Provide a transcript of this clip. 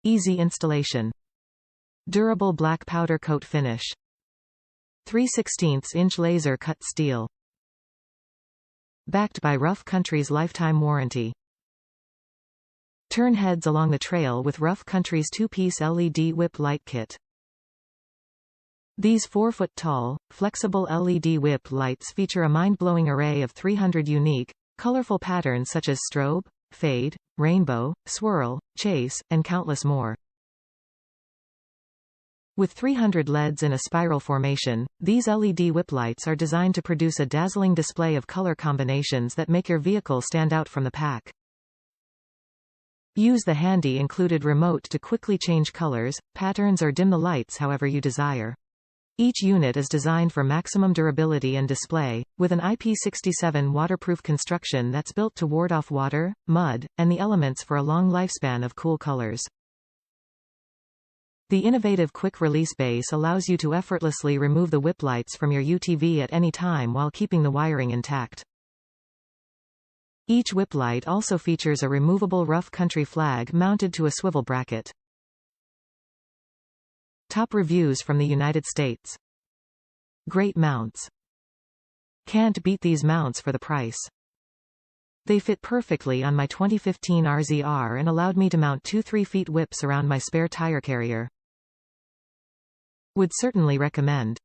Easy installation. Durable black powder coat finish. 3/16" laser cut steel. Backed by Rough Country's lifetime warranty. Turn heads along the trail with Rough Country's 2-piece LED whip light kit. These 4-foot-tall, flexible LED whip lights feature a mind-blowing array of 300 unique, colorful patterns such as strobe, fade, rainbow, swirl, chase, and countless more. With 300 LEDs in a spiral formation, these LED whip lights are designed to produce a dazzling display of color combinations that make your vehicle stand out from the pack. Use the handy included remote to quickly change colors, patterns or dim the lights however you desire. Each unit is designed for maximum durability and display, with an IP67 waterproof construction that's built to ward off water, mud, and the elements for a long lifespan of cool colors. The innovative quick-release base allows you to effortlessly remove the whip lights from your UTV at any time while keeping the wiring intact. Each whip light also features a removable Rough Country flag mounted to a swivel bracket. Top reviews from the United States. Great mounts. Can't beat these mounts for the price. They fit perfectly on my 2015 RZR and allowed me to mount 2 3-feet whips around my spare tire carrier. Would certainly recommend.